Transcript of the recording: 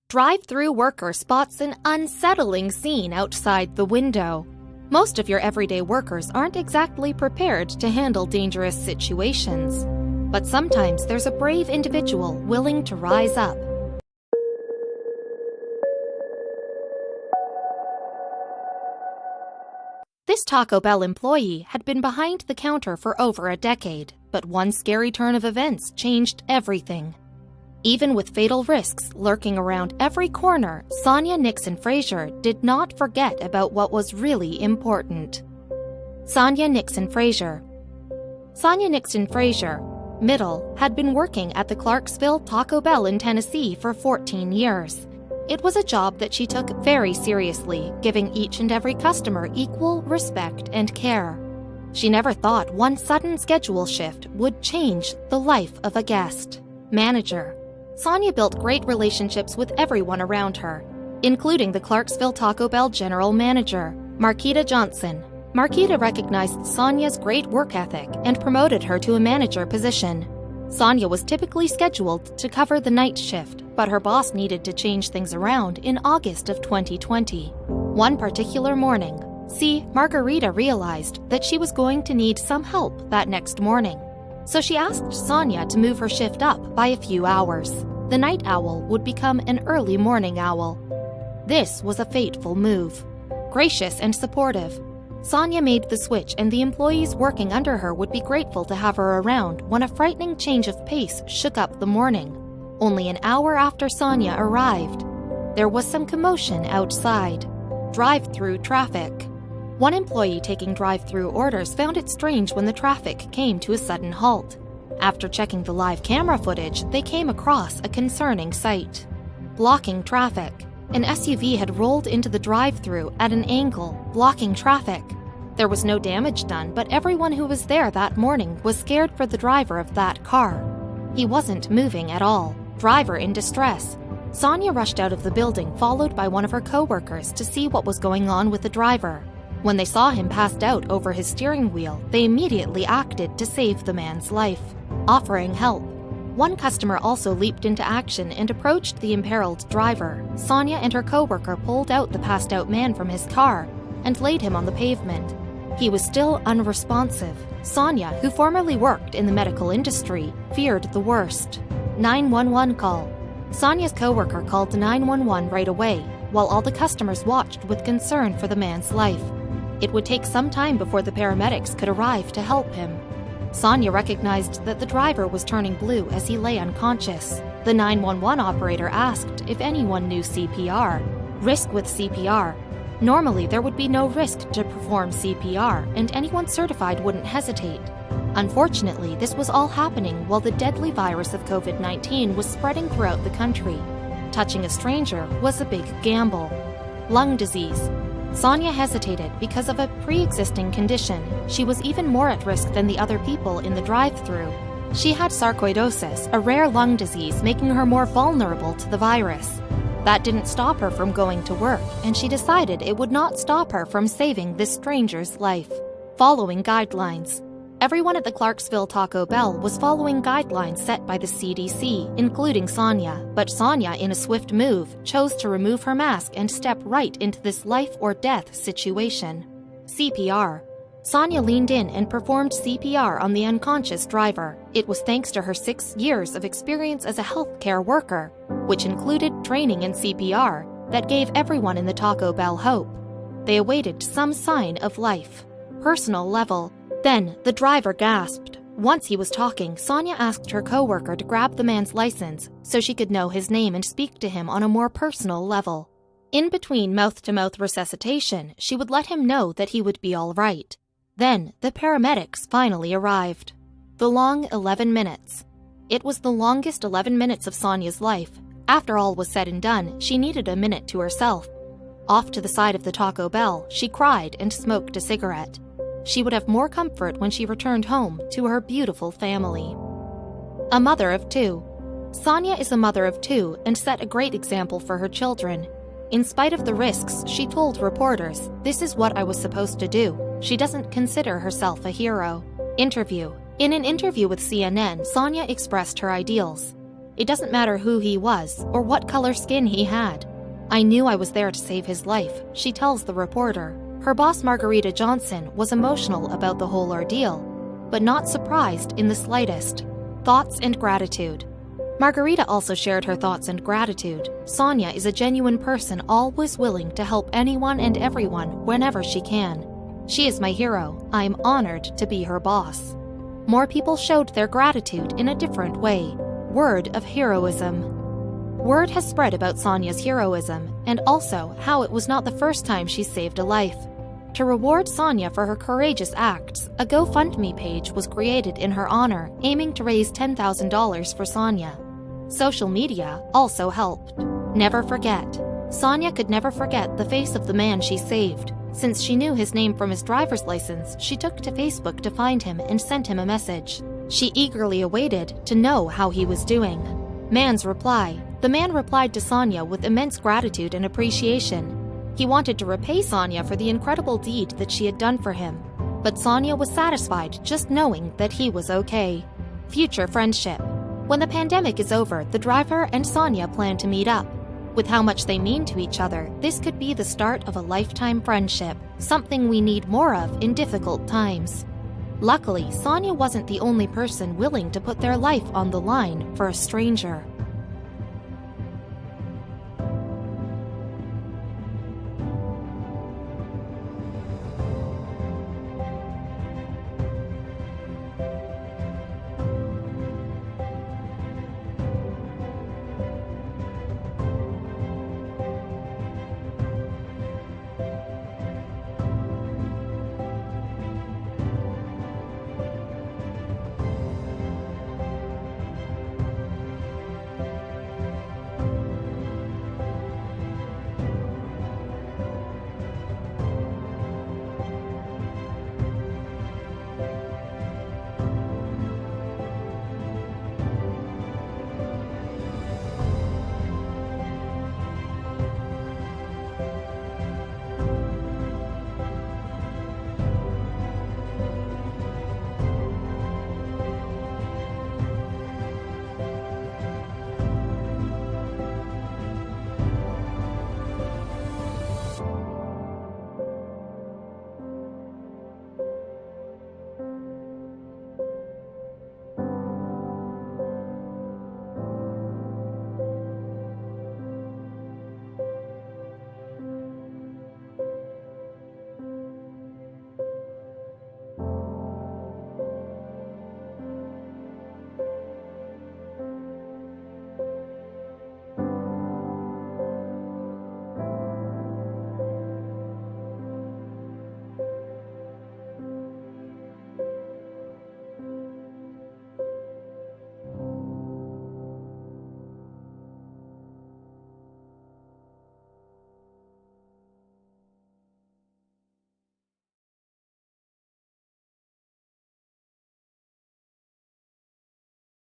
Drive-thru worker spots an unsettling scene outside the window. Most of your everyday workers aren't exactly prepared to handle dangerous situations. But sometimes there's a brave individual willing to rise up. This Taco Bell employee had been behind the counter for over a decade, but one scary turn of events changed everything. Even with fatal risks lurking around every corner, Sonia Nixon Fraser did not forget about what was really important. Sonia Nixon Fraser. Sonia Nixon Fraser, middle, had been working at the Clarksville Taco Bell in Tennessee for 14 years. It was a job that she took very seriously, giving each and every customer equal respect and care. She never thought one sudden schedule shift would change the life of a guest. Manager. Sonia built great relationships with everyone around her, including the Clarksville Taco Bell general manager, Marquita Johnson. Marquita recognized Sonia's great work ethic and promoted her to a manager position. Sonia was typically scheduled to cover the night shift, but her boss needed to change things around in August of 2020. One particular morning, Margarita realized that she was going to need some help that next morning. So she asked Sonia to move her shift up by a few hours. The night owl would become an early morning owl. This was a fateful move. Gracious and supportive, Sonia made the switch, and the employees working under her would be grateful to have her around when a frightening change of pace shook up the morning. Only an hour after Sonia arrived, there was some commotion outside. Drive-through traffic. One employee taking drive-through orders found it strange when the traffic came to a sudden halt. After checking the live camera footage, they came across a concerning sight. Blocking traffic. An SUV had rolled into the drive-through at an angle, blocking traffic. There was no damage done, but everyone who was there that morning was scared for the driver of that car. He wasn't moving at all. Driver in distress. Sonia rushed out of the building, followed by one of her co-workers, to see what was going on with the driver. When they saw him passed out over his steering wheel, they immediately acted to save the man's life, offering help. One customer also leaped into action and approached the imperiled driver. Sonia and her co-worker pulled out the passed-out man from his car and laid him on the pavement. He was still unresponsive. Sonia, who formerly worked in the medical industry, feared the worst. 911 call. Sonia's co-worker called 911 right away, while all the customers watched with concern for the man's life. It would take some time before the paramedics could arrive to help him. Sonia recognized that the driver was turning blue as he lay unconscious. The 911 operator asked if anyone knew CPR. Risk with CPR. Normally, there would be no risk to perform CPR, and anyone certified wouldn't hesitate. Unfortunately, this was all happening while the deadly virus of COVID-19 was spreading throughout the country. Touching a stranger was a big gamble. Lung disease. Sonia hesitated because of a pre-existing condition. She was even more at risk than the other people in the drive-thru. She had sarcoidosis, a rare lung disease, making her more vulnerable to the virus. That didn't stop her from going to work, and she decided it would not stop her from saving this stranger's life. Following guidelines. Everyone at the Clarksville Taco Bell was following guidelines set by the CDC, including Sonia, but Sonia, in a swift move, chose to remove her mask and step right into this life-or-death situation. CPR. Sonia leaned in and performed CPR on the unconscious driver. It was thanks to her 6 years of experience as a healthcare worker, which included training in CPR, that gave everyone in the Taco Bell hope. They awaited some sign of life. Personal level. Then, the driver gasped. Once he was talking, Sonia asked her co-worker to grab the man's license so she could know his name and speak to him on a more personal level. In between mouth-to-mouth resuscitation, she would let him know that he would be all right. Then, the paramedics finally arrived. The long 11 minutes. It was the longest 11 minutes of Sonia's life. After all was said and done, she needed a minute to herself. Off to the side of the Taco Bell, she cried and smoked a cigarette. She would have more comfort when she returned home to her beautiful family. A mother of two. Sonia is a mother of two and set a great example for her children. In spite of the risks, she told reporters, "This is what I was supposed to do." She doesn't consider herself a hero. Interview. In an interview with CNN, Sonia expressed her ideals. It doesn't matter who he was or what color skin he had. I knew I was there to save his life, she tells the reporter. Her boss Margarita Johnson was emotional about the whole ordeal, but not surprised in the slightest. Thoughts and gratitude. Margarita also shared her thoughts and gratitude. Sonia is a genuine person, always willing to help anyone and everyone whenever she can. She is my hero. I'm honored to be her boss. More people showed their gratitude in a different way. Word of heroism. Word has spread about Sonia's heroism and also how it was not the first time she saved a life. To reward Sonia for her courageous acts, a GoFundMe page was created in her honor, aiming to raise $10,000 for Sonia. Social media also helped. Never forget. Sonia could never forget the face of the man she saved. Since she knew his name from his driver's license, she took to Facebook to find him and sent him a message. She eagerly awaited to know how he was doing. Man's reply. The man replied to Sonia with immense gratitude and appreciation. He wanted to repay Sonia for the incredible deed that she had done for him, but Sonia was satisfied just knowing that he was okay. Future friendship. When the pandemic is over, the driver and Sonia plan to meet up. With how much they mean to each other, this could be the start of a lifetime friendship, something we need more of in difficult times. Luckily, Sonia wasn't the only person willing to put their life on the line for a stranger.